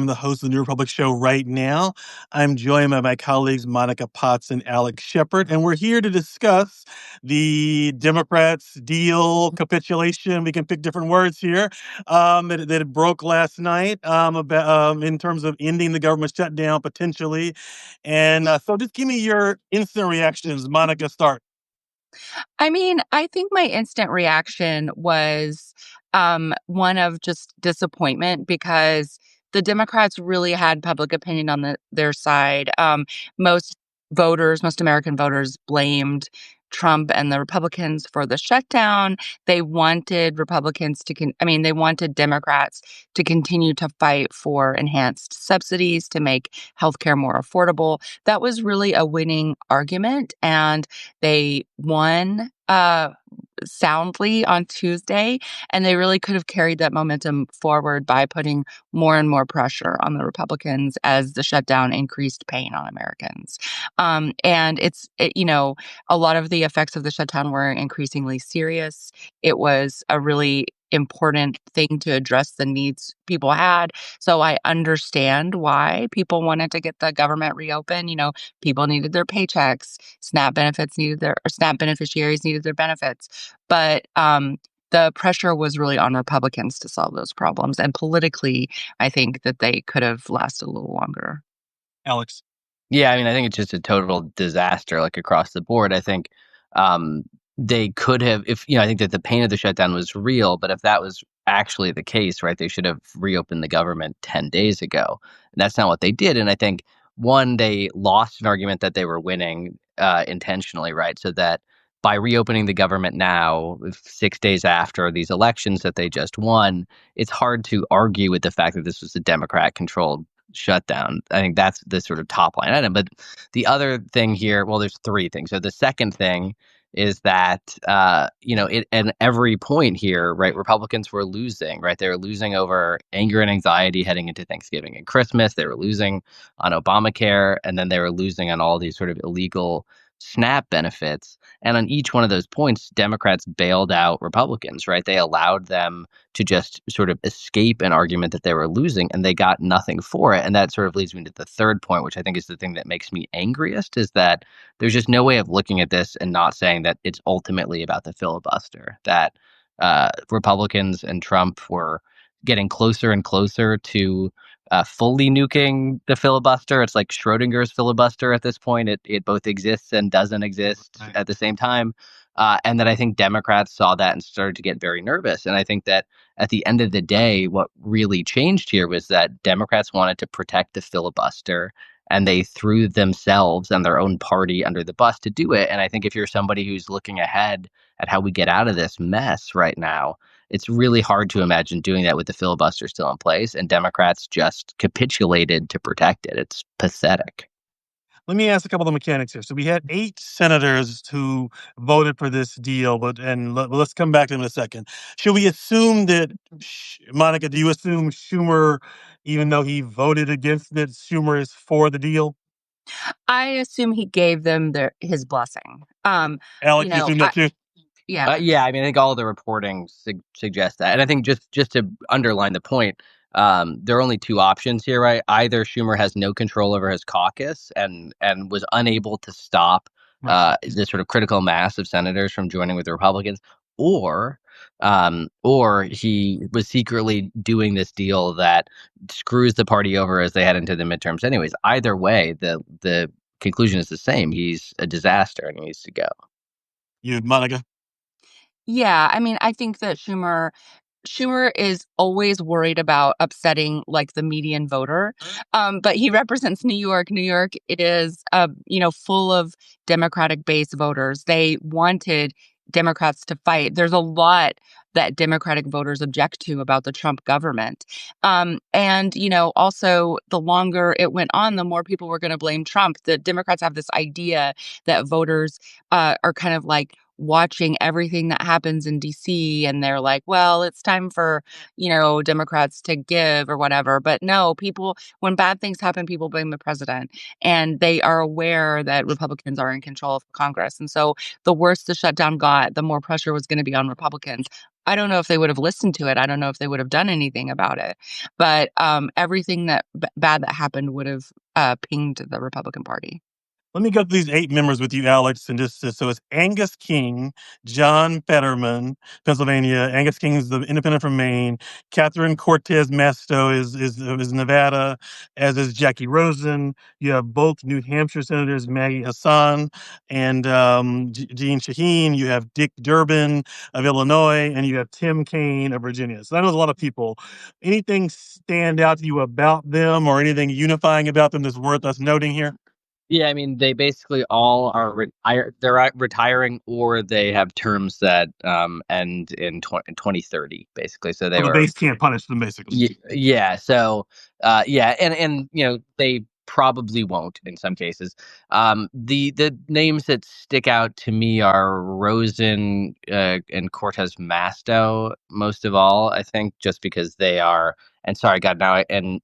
I'm the host of the New Republic Show right now. I'm joined by my colleagues Monica Potts and Alex Shephard, and we're here to discuss the Democrats' deal, capitulation. We can pick different words here that broke last night about in terms of ending the government shutdown potentially. And so, just give me your instant reactions. Monica, start. I mean, I think my instant reaction was one of just disappointment because the Democrats really had public opinion on their side. Most most American voters blamed Trump and the Republicans for the shutdown. They wanted they wanted Democrats to continue to fight for enhanced subsidies to make healthcare more affordable. That was really a winning argument, and they won soundly on Tuesday, and they really could have carried that momentum forward by putting more and more pressure on the Republicans as the shutdown increased pain on Americans. And a lot of the effects of the shutdown were increasingly serious. It was a really important thing to address the needs people had. So I understand why people wanted to get the government reopened. People needed their paychecks. SNAP beneficiaries needed their benefits. But the pressure was really on Republicans to solve those problems. And politically, I think that they could have lasted a little longer. Alex. Yeah, I mean, I think it's just a total disaster, like across the board. I think they could have, I think that the pain of the shutdown was real, but if that was actually the case, right, they should have reopened the government 10 days ago. And that's not what they did. And I think, one, they lost an argument that they were winning intentionally, right? So that by reopening the government now, 6 days after these elections that they just won, it's hard to argue with the fact that this was a Democrat-controlled shutdown. I think that's the sort of top line item. But the other thing here, well, there's three things. So the second thing is that, at every point here, right, Republicans were losing, right? They were losing over anger and anxiety heading into Thanksgiving and Christmas. They were losing on Obamacare, and then they were losing on all these sort of illegal SNAP benefits. And on each one of those points, Democrats bailed out Republicans, right? They allowed them to just sort of escape an argument that they were losing, and they got nothing for it. And that sort of leads me to the third point, which I think is the thing that makes me angriest, is that there's just no way of looking at this and not saying that it's ultimately about the filibuster, that Republicans and Trump were getting closer and closer to fully nuking the filibuster. It's like Schrodinger's filibuster at this point. It both exists and doesn't exist at the same time. And that I think Democrats saw that and started to get very nervous. And I think that at the end of the day, what really changed here was that Democrats wanted to protect the filibuster, and they threw themselves and their own party under the bus to do it. And I think if you're somebody who's looking ahead at how we get out of this mess right now, it's really hard to imagine doing that with the filibuster still in place, and Democrats just capitulated to protect it. It's pathetic. Let me ask a couple of mechanics here. So we had 8 senators who voted for this deal, let's come back to them in a second. Should we assume that, Monica, do you assume Schumer, even though he voted against it, Schumer is for the deal? I assume he gave them his blessing. Alex, you assume that too? Yeah. Yeah, I mean, I think all the reporting suggests that. And I think just to underline the point, there are only two options here, right? Either Schumer has no control over his caucus and was unable to stop this sort of critical mass of senators from joining with the Republicans, or he was secretly doing this deal that screws the party over as they head into the midterms anyways. Either way, the conclusion is the same. He's a disaster and he needs to go. You, Monica? Yeah, I mean, I think that Schumer is always worried about upsetting like the median voter. But he represents New York. New York is full of Democratic base voters. They wanted Democrats to fight. There's a lot that Democratic voters object to about the Trump government. Also the longer it went on, the more people were going to blame Trump. The Democrats have this idea that voters are kind of like watching everything that happens in DC, and they're like, well, it's time for, Democrats to give or whatever. But no, when bad things happen, people blame the president, and they are aware that Republicans are in control of Congress. And so the worse the shutdown got, the more pressure was going to be on Republicans. I don't know if they would have listened to it. I don't know if they would have done anything about it. But everything that bad that happened would have pinged the Republican Party. Let me go through these 8 members with you, Alex, and just so it's Angus King, John Fetterman, Pennsylvania. Angus King is the independent from Maine. Catherine Cortez Masto is Nevada, as is Jackie Rosen. You have both New Hampshire senators, Maggie Hassan and Jean Shaheen. You have Dick Durbin of Illinois, and you have Tim Kaine of Virginia. So that was a lot of people. Anything stand out to you about them, or anything unifying about them that's worth us noting here? Yeah, I mean, they basically all are they're retiring, or they have terms that end in 2030, basically. So Well, they the were base can't punish them, basically. yeah. So yeah, and they probably won't in some cases. The names that stick out to me are Rosen and Cortez Masto most of all. I think just because they are. And sorry, God, now and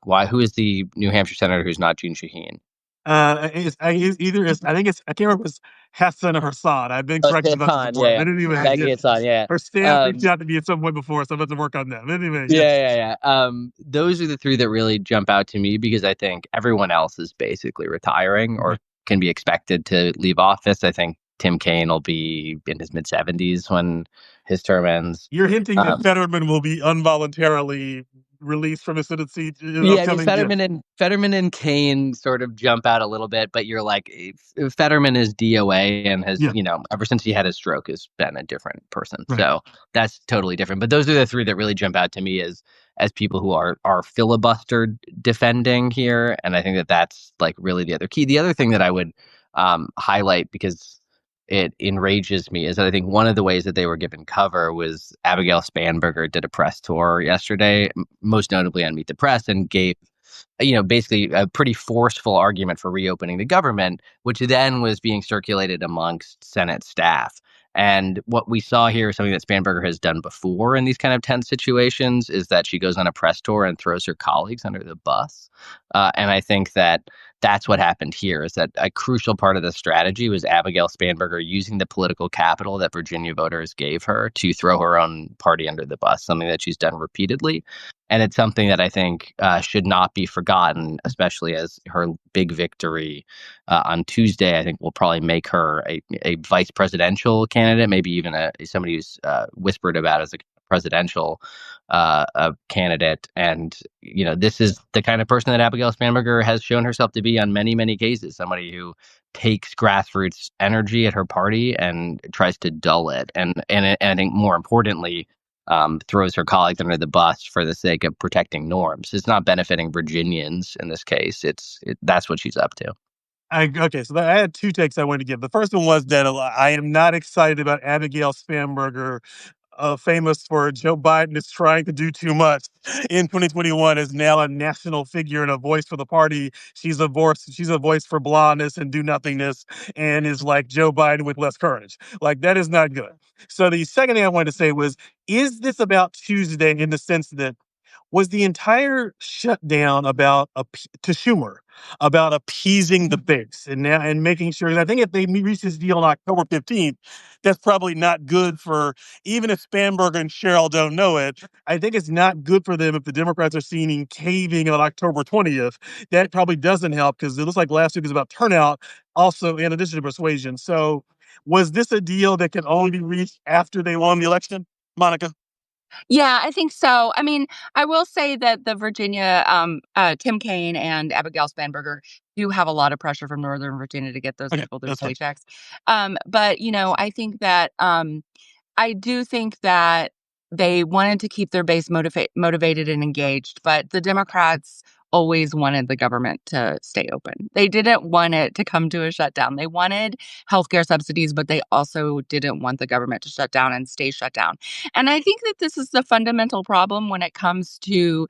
why? Who is the New Hampshire senator who's not Jean Shaheen? I think it's I can't remember if it's Hassan or Hassan. I've been Oh, corrected about this Hassan, before. yeah, But anyway, Maggie yes. Hassan, yeah. Her stamp reached Um, out to me at some point before, so I'm about to work on that. But anyway, yeah, yes. yeah, yeah. Those are the three that really jump out to me because I think everyone else is basically retiring Okay. or can be expected to leave office. I think Tim Kaine will be in his mid-70s when his term ends. You're hinting that Um, Fetterman will be involuntarily released from his presidency in Yeah, I mean upcoming. Yes. Fetterman and Kane sort of jump out a little bit, but you're like if Fetterman is DOA and has Yeah. ever since he had his stroke has been a different person, Right. so that's totally different. But those are the three that really jump out to me as people who are filibuster defending here, and I think that that's like really the other key. The other thing that I would highlight because it enrages me is that I think one of the ways that they were given cover was Abigail Spanberger did a press tour yesterday, most notably on Meet the Press, and gave basically a pretty forceful argument for reopening the government, which then was being circulated amongst Senate staff. And what we saw here is something that Spanberger has done before in these kind of tense situations is that she goes on a press tour and throws her colleagues under the bus. And I think that that's what happened here is that a crucial part of the strategy was Abigail Spanberger using the political capital that Virginia voters gave her to throw her own party under the bus, something that she's done repeatedly. And it's something that I think should not be forgotten, especially as her big victory on Tuesday, I think will probably make her a vice presidential candidate, maybe even somebody who's whispered about as a presidential candidate. And, this is the kind of person that Abigail Spanberger has shown herself to be on many, many cases, somebody who takes grassroots energy at her party and tries to dull it. And I think more importantly, throws her colleagues under the bus for the sake of protecting norms. It's not benefiting Virginians in this case. That's what she's up to. Okay, so I had 2 takes I wanted to give. The first one was that I am not excited about Abigail Spanberger, famous for Joe Biden is trying to do too much in 2021, is now a national figure and a voice for the party. She's a voice for blondness and do nothingness, and is like Joe Biden with less courage. Like that is not good. So the second thing I wanted to say was, is this about Tuesday in the sense that was the entire shutdown about to Schumer about appeasing the base and making sure. And I think if they reach this deal on October 15th, that's probably not good for, even if Spanberger and Cheryl don't know it. I think it's not good for them if the Democrats are seen caving on October 20th. That probably doesn't help because it looks like last week was about turnout, also in addition to persuasion. So, was this a deal that can only be reached after they won the election, Monica? Yeah, I think so. I mean, I will say that the Virginia, Tim Kaine and Abigail Spanberger do have a lot of pressure from Northern Virginia to get those Okay, people their that's fine. paychecks. But I think that I do think that they wanted to keep their base motivated and engaged, but the Democrats always wanted the government to stay open. They didn't want it to come to a shutdown. They wanted healthcare subsidies, but they also didn't want the government to shut down and stay shut down. And I think that this is the fundamental problem when it comes to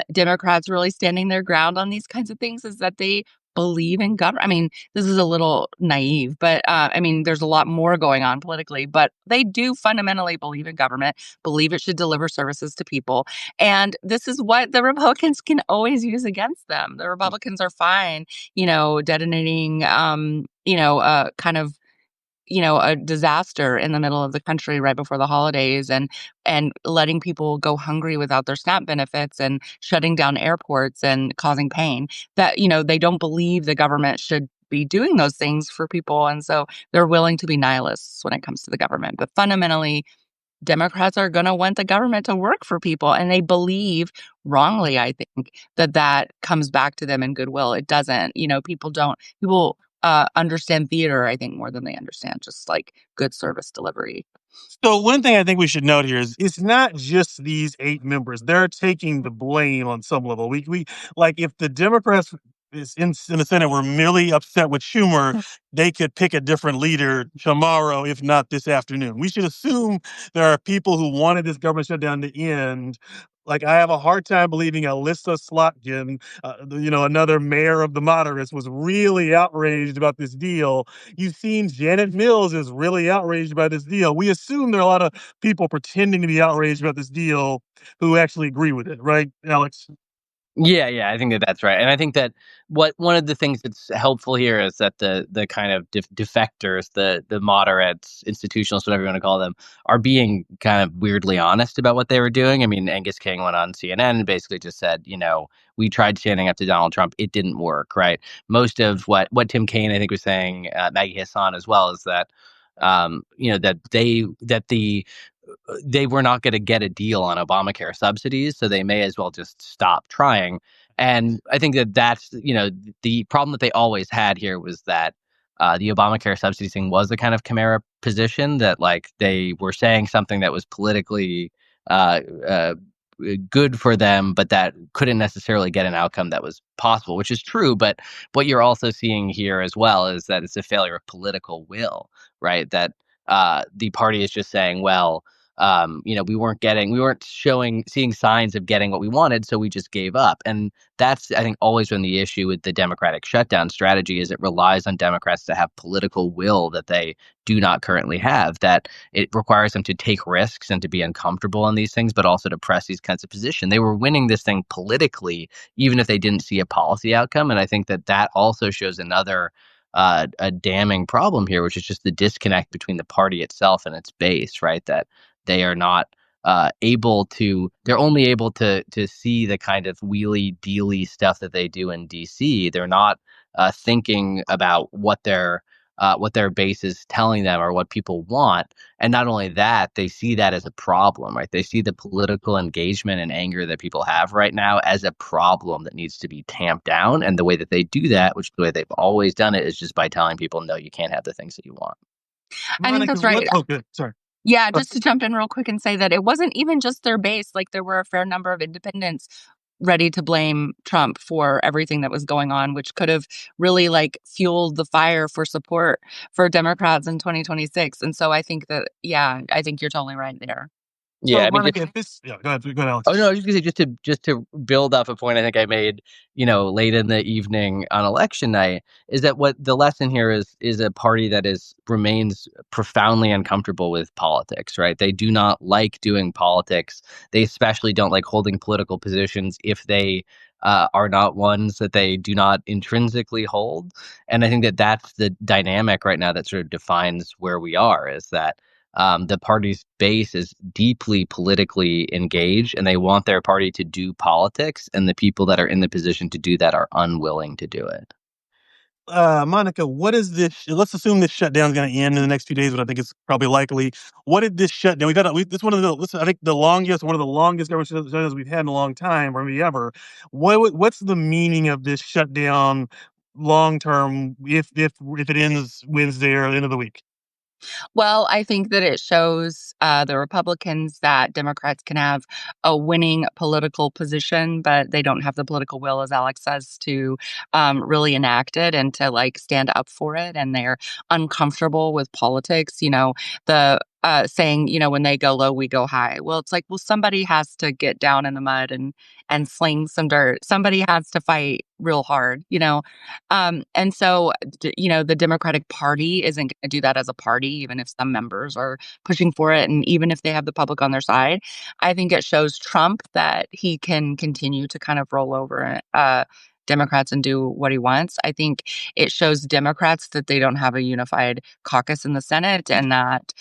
Democrats really standing their ground on these kinds of things is that they believe in government. I mean, this is a little naive, but I mean, there's a lot more going on politically, but they do fundamentally believe in government, believe it should deliver services to people. And this is what the Republicans can always use against them. The Republicans are fine, detonating, kind of a disaster in the middle of the country right before the holidays, and letting people go hungry without their SNAP benefits and shutting down airports and causing pain, that, they don't believe the government should be doing those things for people. And so they're willing to be nihilists when it comes to the government. But fundamentally, Democrats are going to want the government to work for people. And they believe, wrongly, I think, that comes back to them in goodwill. It doesn't. People understand theater, I think, more than they understand just like good service delivery. So one thing I think we should note here is it's not just these 8 members. They're taking the blame on some level. We like if the Democrats in the Senate were merely upset with Schumer, they could pick a different leader tomorrow, if not this afternoon. We should assume there are people who wanted this government shutdown to end. Like I have a hard time believing Alyssa Slotkin, another mayor of the moderates, was really outraged about this deal. You've seen Janet Mills is really outraged by this deal. We assume there are a lot of people pretending to be outraged about this deal who actually agree with it, right, Alex? Yeah, I think that's right, and I think that one of the things that's helpful here is that the kind of defectors, the moderates, institutionalists, whatever you want to call them, are being kind of weirdly honest about what they were doing. I mean, Angus King went on CNN and basically just said, we tried standing up to Donald Trump, it didn't work, right? Most of what Tim Kaine, I think, was saying, Maggie Hassan as well, is that they were not going to get a deal on Obamacare subsidies, so they may as well just stop trying. And I think that's the problem that they always had here was that the Obamacare subsidies thing was a kind of chimera position, that like they were saying something that was politically uh, uh, good for them, but that couldn't necessarily get an outcome that was possible, which is true. But what you're also seeing here as well is that it's a failure of political will, right? That the party is just saying, well, we weren't seeing signs of getting what we wanted, so we just gave up. And that's, I think, always been the issue with the Democratic shutdown strategy, is it relies on Democrats to have political will that they do not currently have, that it requires them to take risks and to be uncomfortable on these things, but also to press these kinds of positions. They were winning this thing politically, even if they didn't see a policy outcome. And I think that also shows another a damning problem here, which is just the disconnect between the party itself and its base, right? That they are not they're only able to see the kind of wheelie dealy stuff that they do in DC. They're not thinking about what their base is telling them or what people want. And not only that, they see that as a problem, right? They see the political engagement and anger that people have right now as a problem that needs to be tamped down. And the way that they do that, which is the way they've always done it, is just by telling people, no, you can't have the things that you want. I think Monica, that's right. good. Sorry. Yeah, just to jump in real quick and say that it wasn't even just their base. Like, there were a fair number of independents ready to blame Trump for everything that was going on, which could have really like fueled the fire for support for Democrats in 2026. And so I think that, yeah, I think you're totally right there. So, Yeah, I mean, Monica, go ahead, Alex. oh no, I was just gonna say, just to build off a point I think I made, late in the evening on election night, is that what the lesson here is a party that remains profoundly uncomfortable with politics, right? They do not like doing politics. They especially don't like holding political positions if they are not ones that they do not intrinsically hold. And I think that that's the dynamic right now that sort of defines where we are, is that the party's base is deeply politically engaged, and they want their party to do politics, and the people that are in the position to do that are unwilling to do it. Monica, what is this? Let's assume this shutdown is going to end in the next few days, but I think it's probably likely. What did this shutdown? This I think one of the longest government shutdowns we've had in a long time, or maybe ever. What's the meaning of this shutdown long term? If it ends Wednesday or the end of the week? Well, I think that it shows the Republicans that Democrats can have a winning political position, but they don't have the political will, as Alex says, to really enact it and to like stand up for it. And they're uncomfortable with politics. The saying, when they go low, we go high. Well, it's like, well, somebody has to get down in the mud and sling some dirt. Somebody has to fight real hard. And so, the Democratic Party isn't going to do that as a party, even if some members are pushing for it. And even if they have the public on their side, I think it shows Trump that he can continue to kind of roll over Democrats and do what he wants. I think it shows Democrats that they don't have a unified caucus in the Senate, and that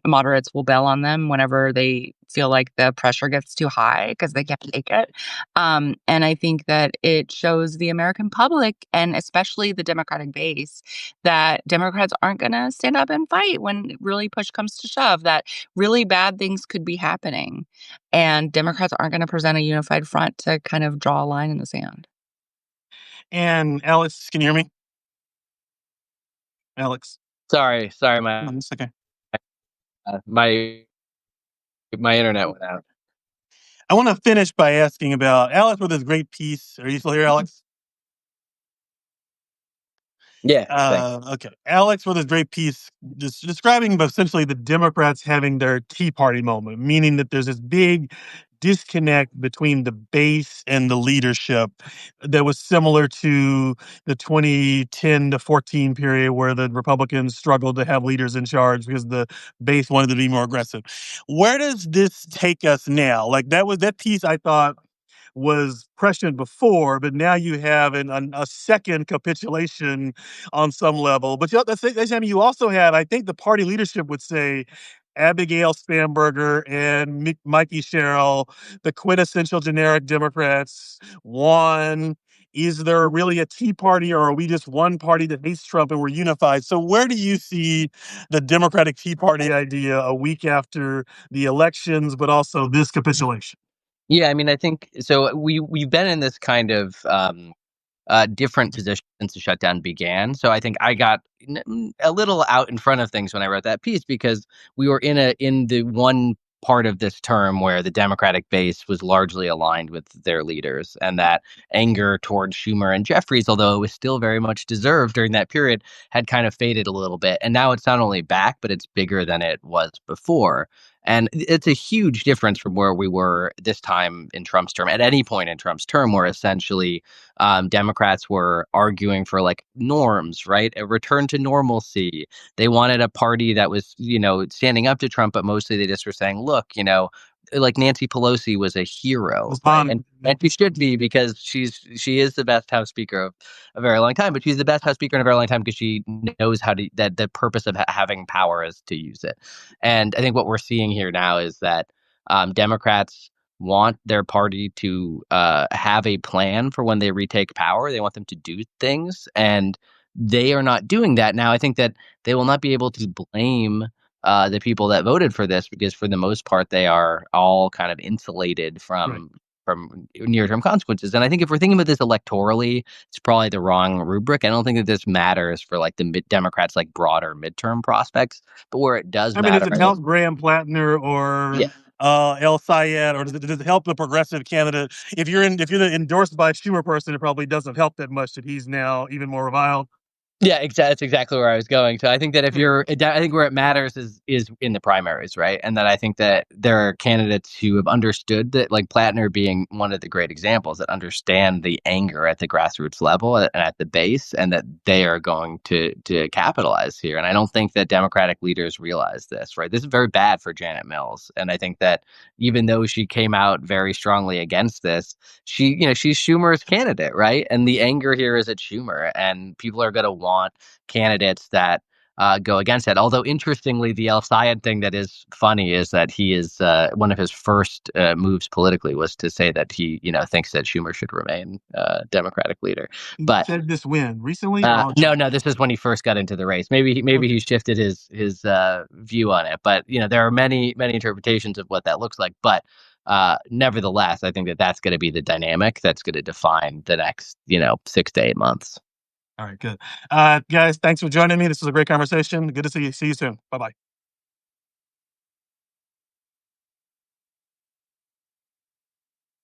moderates will bail on them whenever they feel like the pressure gets too high because they can't take it. And I think that it shows the American public, and especially the Democratic base, that Democrats aren't going to stand up and fight when really push comes to shove, that really bad things could be happening. And Democrats aren't going to present a unified front to kind of draw a line in the sand. And Alex, can you hear me? Alex. Sorry, No, it's okay. my internet went out. I want to finish by asking about Alex with his great piece. Are you still here, Alex? Yeah, thanks. Okay. Alex with his great piece describing essentially the Democrats having their Tea Party moment, meaning that there's this big disconnect between the base and the leadership that was similar to the 2010 to 14 period where the Republicans struggled to have leaders in charge because the base wanted to be more aggressive. Where does this take us now? Like that piece I thought was prescient before, but now you have a second capitulation on some level. But at the same time, you also had, I think the party leadership would say, Abigail Spanberger and Mikey Sherrill, the quintessential generic Democrats, won. Is there really a Tea Party, or are we just one party that hates Trump and we're unified? So where do you see the Democratic Tea Party idea a week after the elections, but also this capitulation? Yeah, I mean, I think so. We've been in this kind of different position since the shutdown began. So I think I got a little out in front of things when I wrote that piece, because we were in the one part of this term where the Democratic base was largely aligned with their leaders, and that anger towards Schumer and Jeffries, although it was still very much deserved during that period, had kind of faded a little bit. And now it's not only back, but it's bigger than it was before. And it's a huge difference from where we were this time in Trump's term. At any point in Trump's term, where essentially Democrats were arguing for like norms, right? A return to normalcy. They wanted a party that was, standing up to Trump, but mostly they just were saying, look, like Nancy Pelosi was a hero, right? And she should be, because she is the best House Speaker of a very long time, but she's the best House Speaker in a very long time because she knows how to, that the purpose of having power is to use it. And I think what we're seeing here now is that Democrats want their party to have a plan for when they retake power. They want them to do things, and they are not doing that now. I think that they will not be able to blame the people that voted for this, because for the most part they are all kind of insulated from near-term consequences. And I think if we're thinking about this electorally, it's probably the wrong rubric. I don't think that this matters for like the Democrats' like broader midterm prospects. But where it does matter, does it help Graham Plattner or El Sayed, or does it help the progressive candidate? If you're endorsed by a Schumer person, it probably doesn't help that much that he's now even more reviled. Yeah, that's exactly where I was going. So I think that I think where it matters is in the primaries, right? And that I think that there are candidates who have understood that, like Plattner being one of the great examples, that understand the anger at the grassroots level and at the base, and that they are going to capitalize here. And I don't think that Democratic leaders realize this, right? This is very bad for Janet Mills. And I think that even though she came out very strongly against this, she's Schumer's candidate, right? And the anger here is at Schumer, and people are going to want candidates that go against that. Although, interestingly, the El Sayed thing that is funny is that he is one of his first moves politically was to say that he, thinks that Schumer should remain Democratic leader. But said this when recently? No, this is when he first got into the race. Maybe he shifted his view on it. But there are many interpretations of what that looks like. But nevertheless, I think that that's going to be the dynamic that's going to define the next 6 to 8 months. All right, good. Guys, thanks for joining me. This was a great conversation. Good to see you. See you soon. Bye-bye.